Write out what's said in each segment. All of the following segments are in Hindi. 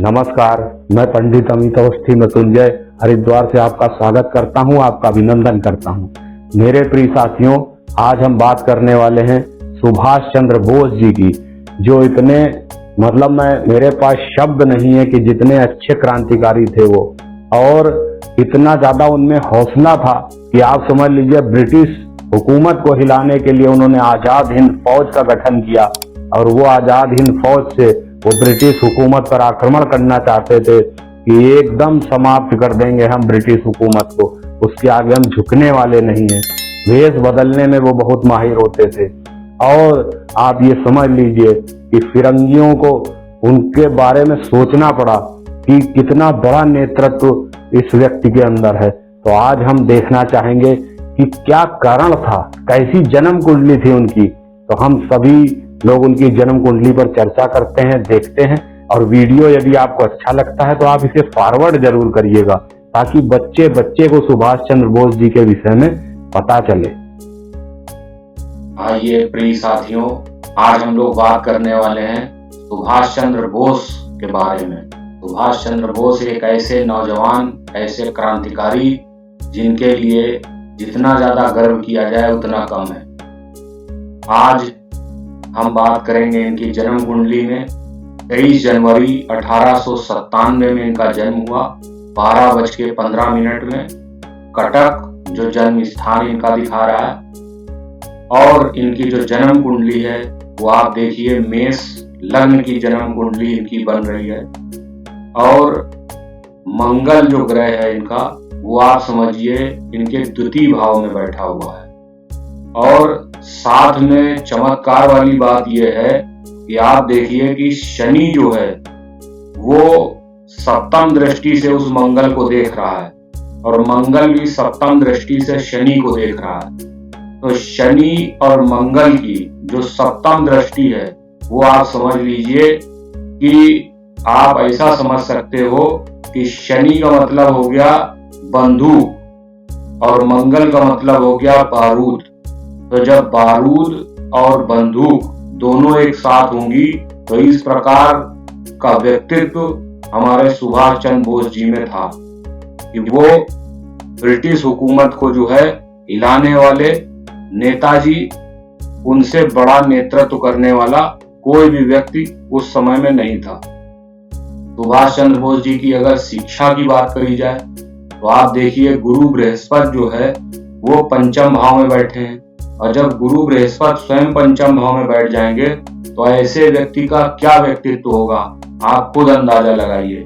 नमस्कार, मैं पंडित अमित अवस्थी मृत्युंजय हरिद्वार से आपका स्वागत करता हूं, आपका अभिनंदन करता हूं। मेरे प्रिय साथियों, आज हम बात करने वाले हैं सुभाष चंद्र बोस जी की, जो इतने मेरे पास शब्द नहीं है कि जितने अच्छे क्रांतिकारी थे वो, और इतना ज्यादा उनमें हौसला था कि आप समझ लीजिए ब्रिटिश हुकूमत को हिलाने के लिए उन्होंने आजाद हिंद फौज का गठन किया, और वो आजाद हिंद फौज से वो ब्रिटिश हुकूमत पर आक्रमण करना चाहते थे कि एकदम समाप्त कर देंगे हम ब्रिटिश हुकूमत को, उसके आगे हम झुकने वाले नहीं हैं। वेश बदलने में वो बहुत माहिर होते थे, और आप ये समझ लीजिए कि फिरंगियों को उनके बारे में सोचना पड़ा कि कितना बड़ा नेतृत्व इस व्यक्ति के अंदर है। तो आज हम देखना चाहेंगे कि क्या कारण था, कैसी जन्म कुंडली थी उनकी। तो हम सभी लोग उनकी जन्म कुंडली पर चर्चा करते हैं, देखते हैं, और वीडियो यदि आपको अच्छा लगता है तो आप इसे फॉरवर्ड जरूर करिएगा, ताकि बच्चे बच्चे को सुभाष चंद्र बोस जी के विषय में पता चले। आइए प्रिय साथियों, आज हम लोग बात करने वाले हैं सुभाष चंद्र बोस के बारे में। सुभाष चंद्र बोस एक ऐसे नौजवान, ऐसे क्रांतिकारी जिनके लिए जितना ज्यादा गर्व किया जाए उतना कम है। आज हम बात करेंगे इनकी जन्म कुंडली में। 23 जनवरी 1897 में इनका जन्म हुआ, 12:15 में, कटक जो जन्म स्थान इनका दिखा रहा है। और इनकी जो जन्म कुंडली है वो आप देखिए, मेष लग्न की जन्म कुंडली इनकी बन रही है, और मंगल जो ग्रह है इनका वो आप समझिए इनके द्वितीय भाव में बैठा हुआ है। और साथ में चमत्कार वाली बात यह है कि आप देखिए कि शनि जो है वो सप्तम दृष्टि से उस मंगल को देख रहा है, और मंगल भी सप्तम दृष्टि से शनि को देख रहा है। तो शनि और मंगल की जो सप्तम दृष्टि है वो आप समझ लीजिए कि आप ऐसा समझ सकते हो कि शनि का मतलब हो गया बंदूक और मंगल का मतलब हो गया बारूद। तो जब बारूद और बंदूक दोनों एक साथ होंगी तो इस प्रकार का व्यक्तित्व हमारे सुभाष चंद्र बोस जी में था कि वो ब्रिटिश हुकूमत को जो है हिलाने वाले नेताजी, उनसे बड़ा नेतृत्व करने वाला कोई भी व्यक्ति उस समय में नहीं था। सुभाष चंद्र बोस जी की अगर शिक्षा की बात करी जाए तो आप देखिए, गुरु बृहस्पति जो है वो पंचम भाव में बैठे हैं, और जब गुरु बृहस्पति स्वयं पंचम भाव में बैठ जाएंगे तो ऐसे व्यक्ति का क्या व्यक्तित्व होगा, आप खुद अंदाजा लगाइए।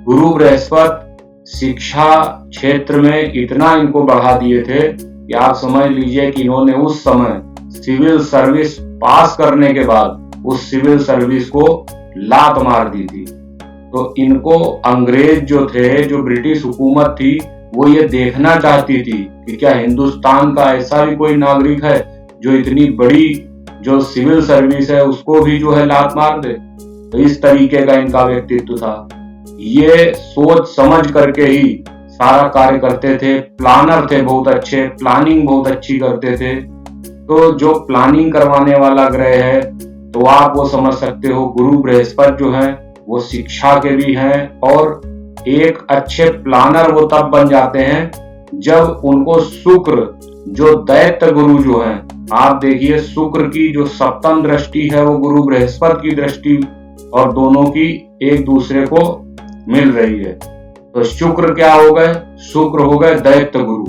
गुरु बृहस्पति शिक्षा क्षेत्र में इतना इनको बढ़ा दिए थे कि आप समझ लीजिए कि इन्होंने उस समय सिविल सर्विस पास करने के बाद उस सिविल सर्विस को लात मार दी थी। तो इनको अंग्रेज जो थे, जो ब्रिटिश हुकूमत थी, वो ये देखना चाहती थी कि क्या हिंदुस्तान का ऐसा भी कोई नागरिक है जो इतनी बड़ी जो सिविल सर्विस है उसको भी जो है लात मार दे। तो इस तरीके का इनका व्यक्तित्व था। ये सोच समझ करके ही सारा कार्य करते थे, प्लानर थे बहुत अच्छे, प्लानिंग बहुत अच्छी करते थे। तो जो प्लानिंग करवाने वाला ग्रह है तो आप वो समझ सकते हो, गुरु बृहस्पति जो है वो शिक्षा के भी हैं, और एक अच्छे प्लानर वो तब बन जाते हैं जब उनको शुक्र जो दैत्य गुरु जो है, आप देखिए शुक्र की जो सप्तम दृष्टि है वो गुरु बृहस्पति की दृष्टि, और दोनों की एक दूसरे को मिल रही है। तो शुक्र क्या हो गए, शुक्र हो गए दैत्य गुरु,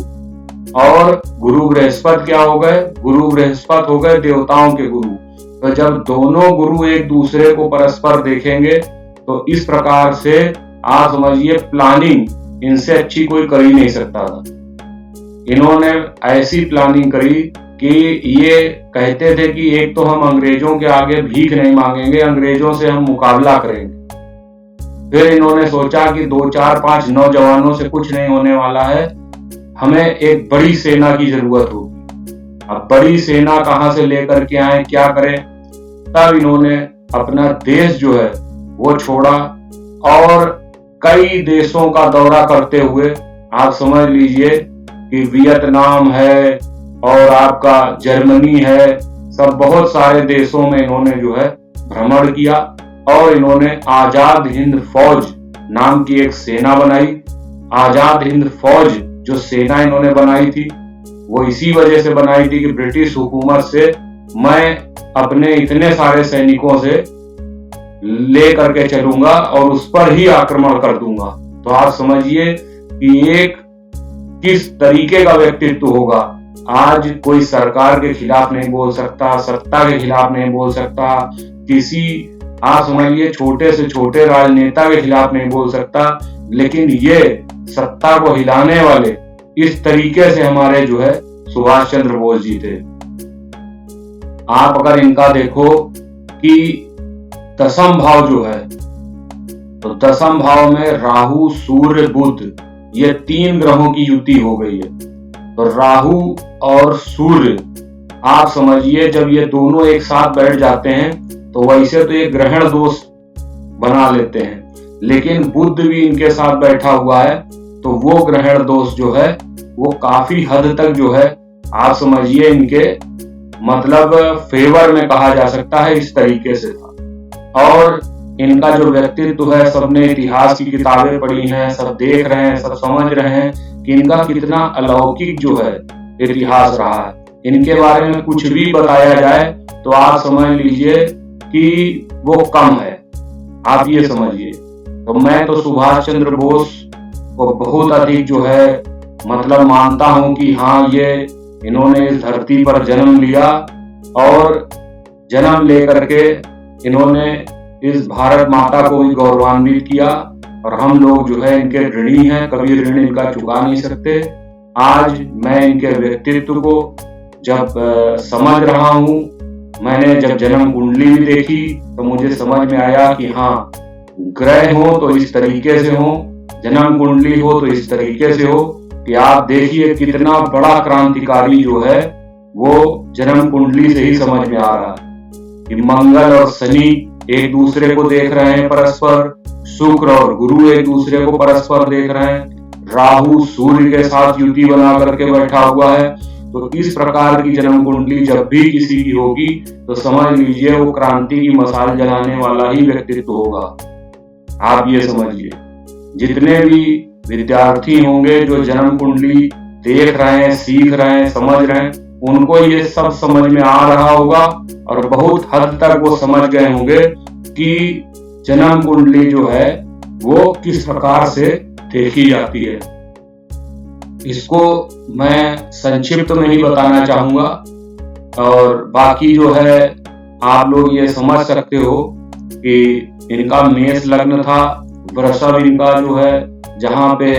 और गुरु बृहस्पति क्या हो गए, गुरु बृहस्पति हो गए देवताओं के गुरु। तो जब दोनों गुरु एक दूसरे को परस्पर देखेंगे तो इस प्रकार से आप समझिए प्लानिंग इनसे अच्छी कोई कर ही नहीं सकता था। इन्होंने ऐसी प्लानिंग करी कि ये कहते थे कि एक तो हम अंग्रेजों के आगे भीख नहीं मांगेंगे, अंग्रेजों से हम मुकाबला करेंगे। फिर इन्होंने सोचा कि 2, 4, 5 नौजवानों से कुछ नहीं होने वाला है, हमें एक बड़ी सेना की जरूरत होगी। अब बड़ी सेना कहां से लेकर के आए, क्या करें। तब इन्होंने अपना देश जो है वो छोड़ा, और कई देशों का दौरा करते हुए आप समझ लीजिए कि वियतनाम है और आपका जर्मनी है, सब बहुत सारे देशों में इन्होंने जो है भ्रमण किया, और इन्होंने आजाद हिंद फौज नाम की एक सेना बनाई। आजाद हिंद फौज जो सेना इन्होंने बनाई थी वो इसी वजह से बनाई थी कि ब्रिटिश हुकूमत से मैं अपने इतने सारे सैनिकों से ले करके चलूंगा और उस पर ही आक्रमण कर दूंगा। तो आप समझिए कि एक किस तरीके का व्यक्तित्व होगा। आज कोई सरकार के खिलाफ नहीं बोल सकता, सत्ता के खिलाफ नहीं बोल सकता, किसी आप समझिए छोटे से छोटे राजनेता के खिलाफ नहीं बोल सकता, लेकिन ये सत्ता को हिलाने वाले इस तरीके से हमारे जो है सुभाष चंद्र बोस जी थे। आप अगर इनका देखो कि दसम भाव जो है, तो दसम भाव में राहु, सूर्य, बुध ये 3 ग्रहों की युति हो गई है। तो राहु और सूर्य आप समझिए जब ये दोनों एक साथ बैठ जाते हैं तो वैसे तो ये ग्रहण दोष बना लेते हैं, लेकिन बुध भी इनके साथ बैठा हुआ है तो वो ग्रहण दोष जो है वो काफी हद तक जो है आप समझिए इनके मतलब फेवर में कहा जा सकता है, इस तरीके से था। और इनका जो व्यक्तित्व है, सबने इतिहास की किताबें पढ़ी हैं, सब देख रहे हैं, सब समझ रहे हैं कि इनका कितना अलौकिक जो है इतिहास रहा है। इनके बारे में कुछ भी बताया जाए तो आप समझ लीजिए कि वो कम है, आप ये समझिए। तो मैं तो सुभाष चंद्र बोस को बहुत अधिक जो है मतलब मानता हूं कि हाँ ये इन्होंने इस धरती पर जन्म लिया और जन्म लेकर के इन्होंने इस भारत माता को भी गौरवान्वित किया और हम लोग जो है इनके ऋणी हैं, कभी ऋण इनका चुका नहीं सकते। आज मैं इनके व्यक्तित्व को जब समझ रहा हूं, मैंने जब जन्म कुंडली भी देखी तो मुझे समझ में आया कि हाँ ग्रह हो तो इस तरीके से हो, जन्म कुंडली हो तो इस तरीके से हो कि आप देखिए कितना बड़ा क्रांतिकारी जो है वो जन्म कुंडली से ही समझ में आ रहा है कि मंगल और शनि एक दूसरे को देख रहे हैं परस्पर, शुक्र और गुरु एक दूसरे को परस्पर देख रहे हैं, राहु सूर्य के साथ युति बना करके बैठा हुआ है। तो इस प्रकार की जन्म कुंडली जब भी किसी की होगी तो समझ लीजिए वो क्रांति की मशाल जलाने वाला ही व्यक्तित्व होगा। आप ये समझिए जितने भी विद्यार्थी होंगे जो जन्म कुंडली देख रहे हैं, सीख रहे हैं, समझ रहे हैं, उनको ये सब समझ में आ रहा होगा और बहुत हद तक वो समझ गए होंगे कि जन्म कुंडली जो है वो किस प्रकार से देखी जाती है। इसको मैं संक्षिप्त में ही बताना चाहूंगा और बाकी जो है आप लोग ये समझ सकते हो कि इनका मेष लग्न था, वृषभ इनका जो है जहां पे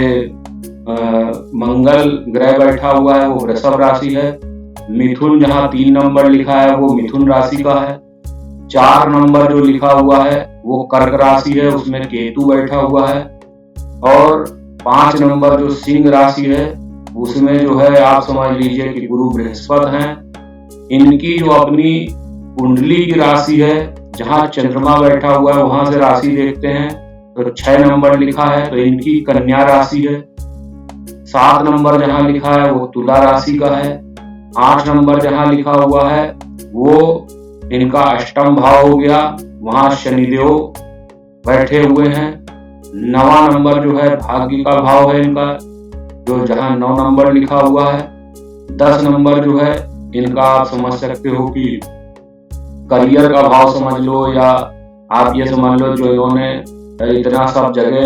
मंगल ग्रह बैठा हुआ है वो वृषभ राशि है, मिथुन जहां 3 नंबर लिखा है वो मिथुन राशि का है, 4 नंबर जो लिखा हुआ है वो कर्क राशि है, उसमें केतु बैठा हुआ है, और 5 नंबर जो सिंह राशि है उसमें जो है आप समझ लीजिए कि गुरु बृहस्पति हैं। इनकी जो अपनी कुंडली की राशि है जहां चंद्रमा बैठा हुआ है वहां से राशि देखते हैं तो 6 नंबर लिखा है तो इनकी कन्या राशि है, 7 नंबर जहां लिखा है वो तुला राशि का है, 8 नंबर जहां लिखा हुआ है वो इनका अष्टम भाव हो गया, वहां शनिदेव बैठे हुए हैं, 9वां नंबर जो है भाग्य का भाव है इनका जो जहां 9 नंबर लिखा हुआ है, 10 नंबर जो है इनका आप समझ सकते हो कि करियर का भाव समझ लो या आप ये समझ लो जो इन्होंने इतना सब जगह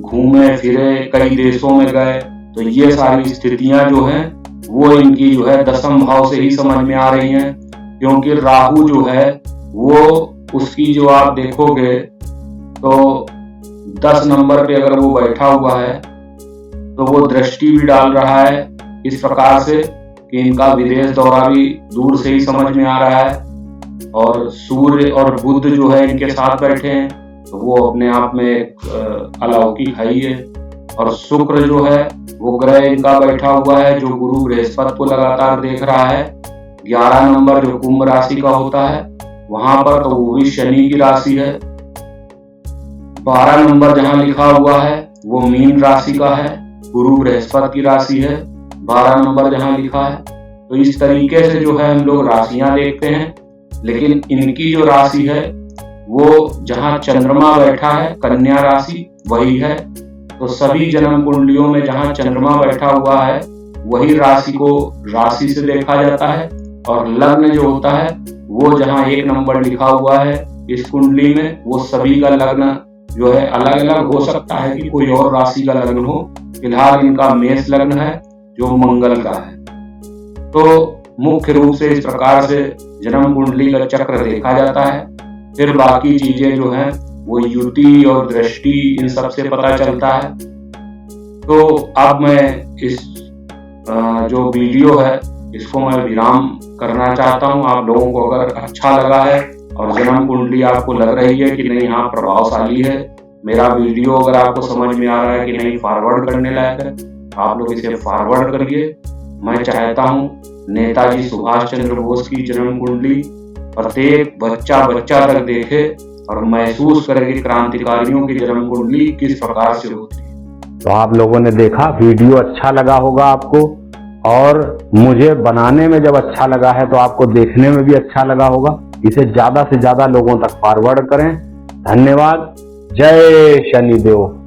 घूमे फिरे, कई देशों में गए, तो ये सारी स्थितियां जो हैं वो इनकी जो है 10वें भाव से ही समझ में आ रही हैं, क्योंकि राहु जो है वो उसकी जो आप देखोगे तो 10 नंबर पे अगर वो बैठा हुआ है तो वो दृष्टि भी डाल रहा है इस प्रकार से कि इनका विदेश दौरा भी दूर से ही समझ में आ रहा है, और सूर्य और बुध जो है इनके साथ बैठे हैं तो वो अपने आप में एक अलौकिक है ही है, और शुक्र जो है वो ग्रह इनका बैठा हुआ है जो गुरु बृहस्पति को लगातार देख रहा है, 11 नंबर जो कुंभ राशि का होता है वहां पर तो वो भी शनि की राशि है, 12 नंबर जहां लिखा हुआ है वो मीन राशि का है, गुरु बृहस्पति की राशि है, 12 नंबर जहां लिखा है। तो इस तरीके से जो है हम लोग राशियां देखते हैं, लेकिन इनकी जो राशि है वो जहाँ चंद्रमा बैठा है, कन्या राशि वही है। तो सभी जन्म कुंडलियों में जहाँ चंद्रमा बैठा हुआ है वही राशि को राशि से देखा जाता है, और लग्न जो होता है वो जहाँ 1 नंबर लिखा हुआ है इस कुंडली में, वो सभी का लग्न जो है अलग अलग हो सकता है कि कोई और राशि का लग्न हो। फिलहाल इनका मेष लग्न है जो मंगल का है। तो मुख्य रूप से इस प्रकार से जन्म कुंडली का चक्र देखा जाता है। फिर बाकी चीजें जो है वो युति और दृष्टि इन सब से पता चलता है। तो अब मैं इस जो वीडियो है इसको मैं विराम करना चाहता हूं। आप लोगों को अगर अच्छा लगा है और जन्म कुंडली आपको लग रही है कि नहीं हाँ प्रभावशाली है, मेरा वीडियो अगर आपको समझ में आ रहा है कि नहीं फॉरवर्ड करने लायक है, आप लोग इसे फॉरवर्ड करिए। मैं चाहता हूं नेताजी सुभाष चंद्र बोस की जन्म कुंडली प्रत्येक बच्चा तक देखे और महसूस करे कि क्रांतिकारियों की जन्म कुंडली किस प्रकार से होती है। तो आप लोगों ने देखा, वीडियो अच्छा लगा होगा आपको, और मुझे बनाने में जब अच्छा लगा है तो आपको देखने में भी अच्छा लगा होगा। इसे ज्यादा से ज्यादा लोगों तक फॉरवर्ड करें। धन्यवाद। जय शनिदेव।